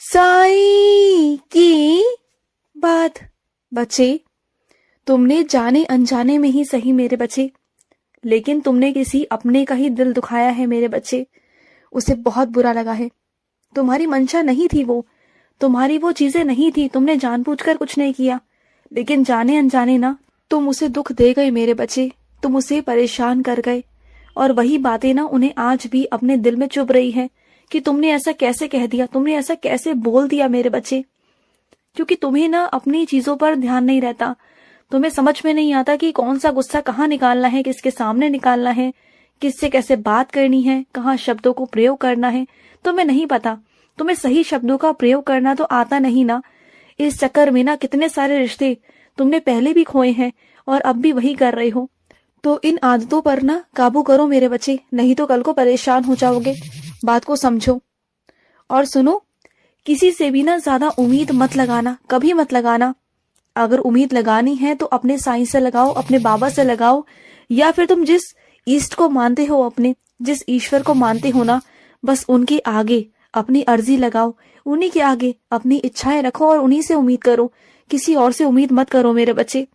साईं की बात। बच्चे, तुमने जाने अनजाने में ही सही मेरे बच्चे, लेकिन तुमने किसी अपने का ही दिल दुखाया है मेरे बच्चे। उसे बहुत बुरा लगा है। तुम्हारी मंशा नहीं थी वो, तुम्हारी वो चीजें नहीं थी, तुमने जानबूझकर कुछ नहीं किया, लेकिन जाने अनजाने ना तुम उसे दुख दे गए मेरे बच्चे। तुम उसे परेशान कर गए, और वही बातें ना उन्हें आज भी अपने दिल में चुभ रही है कि तुमने ऐसा कैसे कह दिया, तुमने ऐसा कैसे बोल दिया मेरे बच्चे। क्योंकि तुम्हें ना अपनी चीजों पर ध्यान नहीं रहता, तुम्हें समझ में नहीं आता कि कौन सा गुस्सा कहाँ निकालना है, किसके सामने निकालना है, किससे कैसे बात करनी है, कहाँ शब्दों को प्रयोग करना है, तुम्हें नहीं पता। तुम्हें सही शब्दों का प्रयोग करना तो आता नहीं ना। इस चक्कर में ना कितने सारे रिश्ते तुमने पहले भी खोए हैं और अब भी वही कर रहे हो। तो इन आदतों पर ना काबू करो मेरे बच्चे, नहीं तो कल को परेशान हो जाओगे। बात को समझो और सुनो, किसी से भी ना ज्यादा उम्मीद मत लगाना, कभी मत लगाना। अगर उम्मीद लगानी है तो अपने साईं से लगाओ, अपने बाबा से लगाओ, या फिर तुम जिस ईष्ट को मानते हो, अपने जिस ईश्वर को मानते हो ना, बस उनके आगे अपनी अर्जी लगाओ, उन्हीं के आगे अपनी इच्छाएं रखो और उन्हीं से उम्मीद करो। किसी और से उम्मीद मत करो मेरे बच्चे।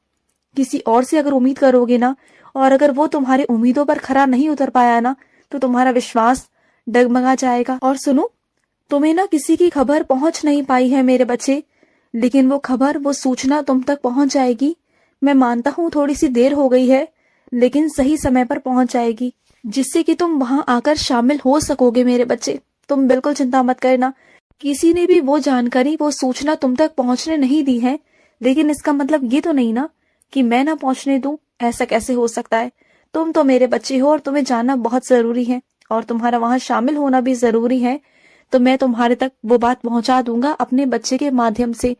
किसी और से अगर उम्मीद करोगे ना, और अगर वो तुम्हारे उम्मीदों पर खरा नहीं उतर पाया ना, तो तुम्हारा विश्वास डगमगा जाएगा। और सुनो, तुम्हें ना किसी की खबर पहुंच नहीं पाई है मेरे बच्चे, लेकिन वो खबर, वो सूचना तुम तक पहुंच जाएगी। मैं मानता हूँ थोड़ी सी देर हो गई है, लेकिन सही समय पर पहुंच जाएगी, जिससे कि तुम वहां आकर शामिल हो सकोगे मेरे बच्चे। तुम बिल्कुल चिंता मत करना। किसी ने भी वो जानकारी, वो सूचना तुम तक पहुंचने नहीं दी है, लेकिन इसका मतलब ये तो नहीं ना कि मैं ना पहुंचने दूं। ऐसा कैसे हो सकता है? तुम तो मेरे बच्चे हो और तुम्हें जानना बहुत जरूरी है, और तुम्हारा वहां शामिल होना भी जरूरी है। तो मैं तुम्हारे तक वो बात पहुंचा दूंगा अपने बच्चे के माध्यम से।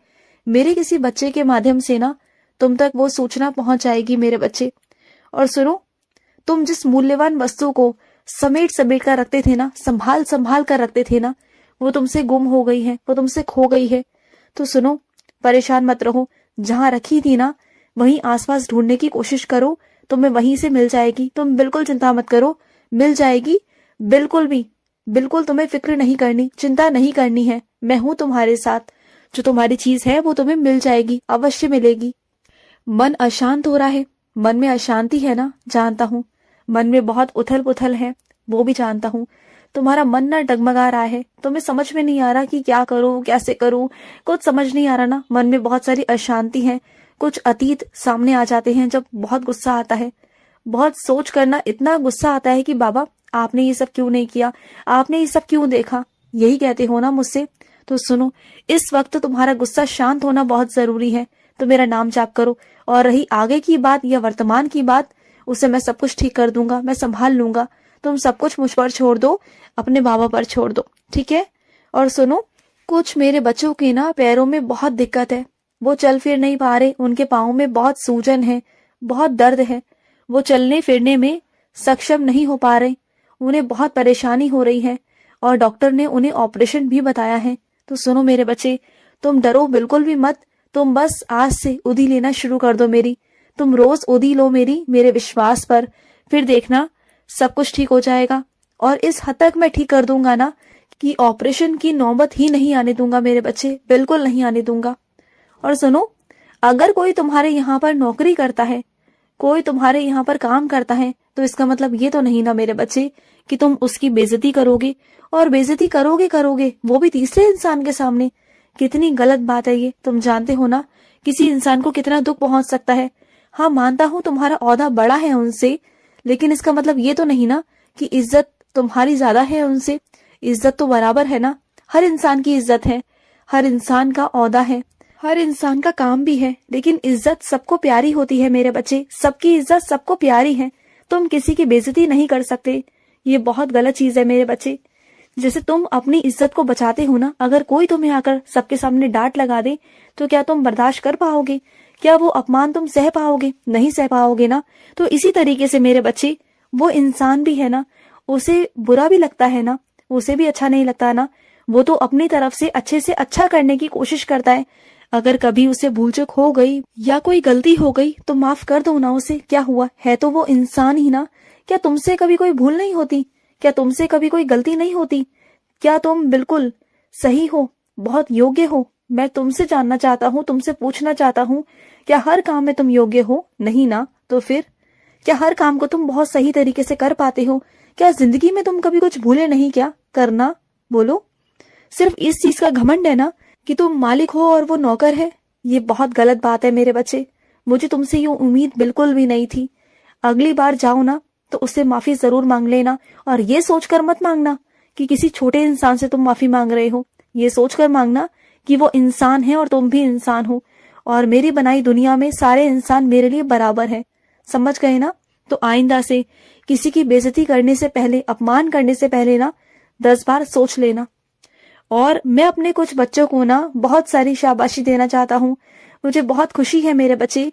मेरे किसी बच्चे के माध्यम से ना तुम तक वो सूचना पहुंच जाएगी मेरे बच्चे। और सुनो, तुम जिस मूल्यवान वस्तु को समेट समेट कर रखते थे ना, संभाल संभाल कर रखते थे ना, वो तुमसे गुम हो गई है, वो तुमसे खो गई है। तो सुनो, परेशान मत रहो। जहां रखी थी ना, वहीं आसपास ढूंढने की कोशिश करो, तुम्हें वहीं से मिल जाएगी। तुम बिल्कुल चिंता मत करो, मिल जाएगी। बिल्कुल भी, बिल्कुल तुम्हें फिक्र नहीं करनी, चिंता नहीं करनी है। मैं हूं तुम्हारे साथ। जो तुम्हारी चीज है वो तुम्हें मिल जाएगी, अवश्य मिलेगी। मन अशांत हो रहा है, मन में अशांति है ना, जानता हूँ। मन में बहुत उथल पुथल है, वो भी जानता हूँ। तुम्हारा मन ना डगमगा रहा है, तुम्हें समझ में नहीं आ रहा कि क्या करूं, कैसे करूं, कुछ समझ नहीं आ रहा ना। मन में बहुत सारी अशांति है, कुछ अतीत सामने आ जाते हैं जब बहुत गुस्सा आता है। बहुत सोच करना इतना गुस्सा आता है कि बाबा आपने ये सब क्यों नहीं किया, आपने ये सब क्यों देखा, यही कहते हो ना मुझसे। तो सुनो, इस वक्त तुम्हारा गुस्सा शांत होना बहुत जरूरी है। तो मेरा नाम जाप करो, और रही आगे की बात या वर्तमान की बात, उसे मैं सब कुछ ठीक कर दूंगा, मैं संभाल लूंगा। तुम सब कुछ मुझ पर छोड़ दो, अपने बाबा पर छोड़ दो, ठीक है? और सुनो, कुछ मेरे बच्चों के ना पैरों में बहुत दिक्कत है, वो चल फिर नहीं पा रहे, उनके पाँव में बहुत सूजन है, बहुत दर्द है, वो चलने फिरने में सक्षम नहीं हो पा रहे, उन्हें बहुत परेशानी हो रही है, और डॉक्टर ने उन्हें ऑपरेशन भी बताया है। तो सुनो मेरे बच्चे, तुम डरो बिल्कुल भी मत। तुम बस आज से उदी लेना शुरू कर दो मेरी। तुम रोज उदी लो मेरी, मेरे विश्वास पर, फिर देखना सब कुछ ठीक हो जाएगा। और इस हद तक मैं ठीक कर दूंगा ना कि ऑपरेशन की नौबत ही नहीं आने दूंगा मेरे बच्चे, बिल्कुल नहीं आने दूंगा। और सुनो, अगर कोई तुम्हारे यहाँ पर नौकरी करता है, कोई तुम्हारे यहाँ पर काम करता है, तो इसका मतलब ये तो नहीं ना मेरे बच्चे कि तुम उसकी बेइज्जती करोगे, और बेइज्जती करोगे वो भी तीसरे इंसान के सामने। कितनी गलत बात है ये, तुम जानते हो ना किसी इंसान को कितना दुख पहुंच सकता है। हाँ, मानता हूँ तुम्हारा ओहदा बड़ा है उनसे, लेकिन इसका मतलब ये तो नहीं ना कि इज्जत तुम्हारी ज्यादा है उनसे। इज्जत तो बराबर है ना, हर इंसान की इज्जत है, हर इंसान का ओहदा है, हर इंसान का काम भी है, लेकिन इज्जत सबको प्यारी होती है मेरे बच्चे, सबकी इज्जत सबको प्यारी है। तुम किसी की बेइज्जती नहीं कर सकते, ये बहुत गलत चीज है मेरे बच्चे। जैसे तुम अपनी इज्जत को बचाते हो ना, अगर कोई तुम्हें आकर सबके सामने डांट लगा दे, तो क्या तुम बर्दाश्त कर पाओगे? क्या वो अपमान तुम सह पाओगे? नहीं सह पाओगे ना। तो इसी तरीके से मेरे बच्चे, वो इंसान भी है ना, उसे बुरा भी लगता है ना, उसे भी अच्छा नहीं लगता ना। वो तो अपनी तरफ से अच्छे से अच्छा करने की कोशिश करता है। अगर कभी उसे भूल चूक हो गई या कोई गलती हो गई तो माफ कर दो ना उसे, क्या हुआ, है तो वो इंसान ही ना। क्या तुमसे कभी कोई भूल नहीं होती? क्या तुमसे कभी कोई गलती नहीं होती? क्या तुम बिल्कुल सही हो? बहुत योग्य हो? मैं तुमसे जानना चाहता हूँ, तुमसे पूछना चाहता हूँ, क्या हर काम में तुम योग्य हो? नहीं ना, तो फिर क्या हर काम को तुम बहुत सही तरीके से कर पाते हो? क्या जिंदगी में तुम कभी कुछ भूले नहीं क्या करना? बोलो। सिर्फ इस चीज का घमंड है ना कि तुम मालिक हो और वो नौकर है। ये बहुत गलत बात है मेरे बच्चे। मुझे तुमसे ये उम्मीद बिल्कुल भी नहीं थी। अगली बार जाओ ना तो उससे माफी जरूर मांग लेना, और ये सोचकर मत मांगना कि किसी छोटे इंसान से तुम माफी मांग रहे हो। ये सोचकर मांगना कि वो इंसान है और तुम भी इंसान हो, और मेरी बनाई दुनिया में सारे इंसान मेरे लिए बराबर हैं। समझ गए ना? तो आइंदा से किसी की बेइज्जती करने से पहले, अपमान करने से पहले ना 10 बार सोच लेना। और मैं अपने कुछ बच्चों को ना बहुत सारी शाबाशी देना चाहता हूँ। मुझे बहुत खुशी है मेरे बच्चे,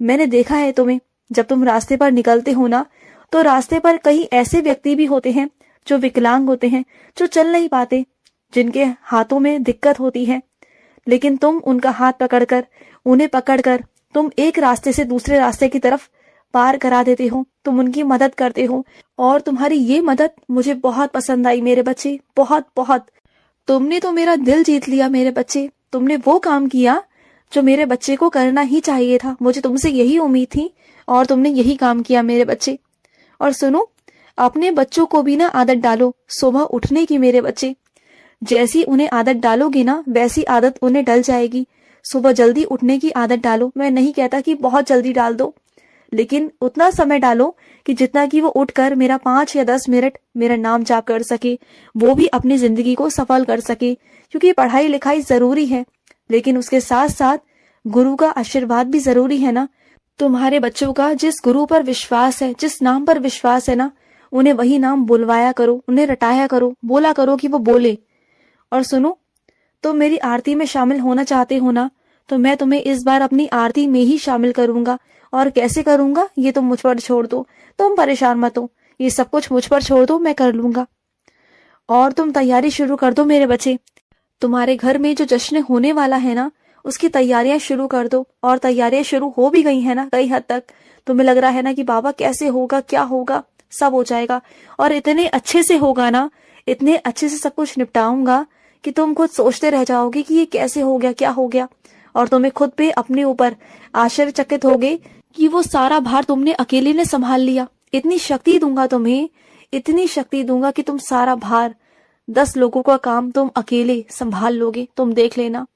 मैंने देखा है तुम्हें, जब तुम रास्ते पर निकलते हो ना तो रास्ते पर कई ऐसे व्यक्ति भी होते हैं जो विकलांग होते हैं, जो चल नहीं पाते, जिनके हाथों में दिक्कत होती है, लेकिन तुम उनका हाथ पकड़कर, उन्हें पकड़कर तुम एक रास्ते से दूसरे रास्ते की तरफ पार करा देते हो। तुम उनकी मदद करते हो, और तुम्हारी ये मदद मुझे बहुत पसंद आई मेरे बच्चे, बहुत बहुत। तुमने तो मेरा दिल जीत लिया मेरे बच्चे। तुमने वो काम किया जो मेरे बच्चे को करना ही चाहिए था। मुझे तुमसे यही उम्मीद थी और तुमने यही काम किया मेरे बच्चे। और सुनो, अपने बच्चों को भी ना आदत डालो सुबह उठने की मेरे बच्चे। जैसी उन्हें आदत डालोगे ना वैसी आदत उन्हें डल जाएगी। सुबह जल्दी उठने की आदत डालो। मैं नहीं कहता कि बहुत जल्दी डाल दो, लेकिन उतना समय डालो कि जितना कि वो उठकर मेरा 5 या 10 मिनट मेरा नाम जाप कर सके, वो भी अपनी जिंदगी को सफल कर सके। क्योंकि पढ़ाई लिखाई जरूरी है, लेकिन उसके साथ साथ गुरु का आशीर्वाद भी जरूरी है ना। तुम्हारे बच्चों का जिस गुरु पर विश्वास है, जिस नाम पर विश्वास है ना, उन्हें वही नाम बुलवाया करो, उन्हें रटाया करो, बोला करो कि वो बोले। और सुनो, तुम मेरी आरती में शामिल होना चाहते हो ना, तो मैं तुम्हें इस बार अपनी आरती में ही शामिल करूंगा। और कैसे करूंगा ये तुम मुझ पर छोड़ दो, तुम परेशान मत हो, ये सब कुछ मुझ पर छोड़ दो, मैं कर लूंगा। और तुम तैयारी शुरू कर दो मेरे बच्चे। तुम्हारे घर में जो जश्न होने वाला है ना, उसकी तैयारियां शुरू कर दो। और तैयारियां शुरू हो भी गई है ना कई हद तक। तुम्हें लग रहा है ना कि बाबा कैसे होगा, क्या होगा, सब हो जाएगा। और इतने अच्छे से होगा ना, इतने अच्छे से सब कुछ निपटाऊंगा कि तुम खुद सोचते रह जाओगे कि ये कैसे हो गया, क्या हो गया। और तुम्हें खुद पे अपने ऊपर आश्चर्यचकित होगे कि वो सारा भार तुमने अकेले ने संभाल लिया। इतनी शक्ति दूंगा तुम्हें, इतनी शक्ति दूंगा कि तुम सारा भार, 10 लोगों का काम तुम अकेले संभाल लोगे, तुम देख लेना।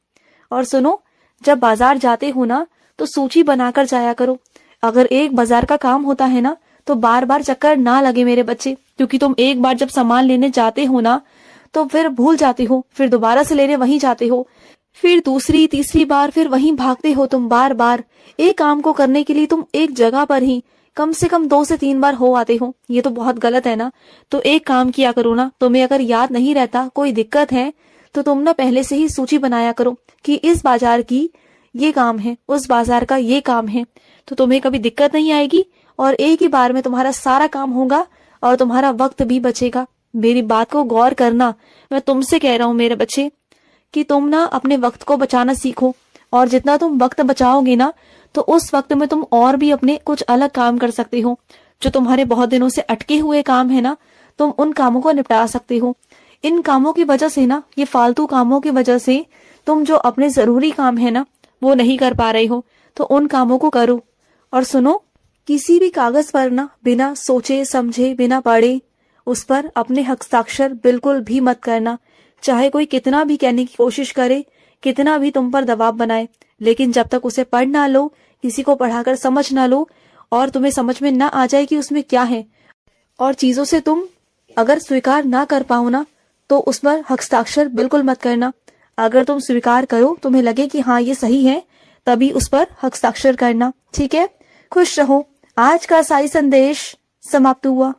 और सुनो, जब बाजार जाते हो ना तो सूची बनाकर जाया करो। अगर एक बाजार का काम होता है ना तो बार बार चक्कर ना लगे मेरे बच्चे, क्योंकि तुम एक बार जब सामान लेने जाते हो ना तो फिर भूल जाते हो, फिर दोबारा से लेने वहीं जाते हो, फिर दूसरी तीसरी बार फिर वहीं भागते हो तुम बार बार। एक काम को करने के लिए तुम एक जगह पर ही कम से कम 2 से 3 बार हो आते हो। ये तो बहुत गलत है ना। तो एक काम किया करो ना, तुम्हें अगर याद नहीं रहता, कोई दिक्कत है, तो तुम ना पहले से ही सूची बनाया करो कि इस बाजार की ये काम है, उस बाजार का ये काम है, तो तुम्हें कभी दिक्कत नहीं आएगी और एक ही बार में तुम्हारा सारा काम होगा और तुम्हारा वक्त भी बचेगा। मेरी बात को गौर करना, मैं तुमसे कह रहा हूँ मेरे बच्चे कि तुम ना अपने वक्त को बचाना सीखो। और जितना तुम वक्त बचाओगे ना तो उस वक्त में तुम और भी अपने कुछ अलग काम कर सकते हो। जो तुम्हारे बहुत दिनों से अटके हुए काम है ना, तुम उन कामों को निपटा सकते हो। इन कामों की वजह से ना, ये फालतू कामों की वजह से तुम जो अपने जरूरी काम है ना वो नहीं कर पा रहे हो, तो उन कामों को करो। और सुनो, किसी भी कागज पर ना बिना सोचे समझे, बिना पढ़े उस पर अपने हस्ताक्षर बिल्कुल भी मत करना। चाहे कोई कितना भी कहने की कोशिश करे, कितना भी तुम पर दबाव बनाए, लेकिन जब तक उसे पढ़ ना लो, किसी को पढ़ाकर समझ ना लो और तुम्हें समझ में ना आ जाए कि उसमें क्या है, और चीजों से तुम अगर स्वीकार ना कर पाओ ना तो उस पर हस्ताक्षर बिल्कुल मत करना। अगर तुम स्वीकार करो, तुम्हें लगे कि हाँ ये सही है, तभी उस पर हस्ताक्षर करना। ठीक है? खुश रहो। आज का साई संदेश समाप्त हुआ।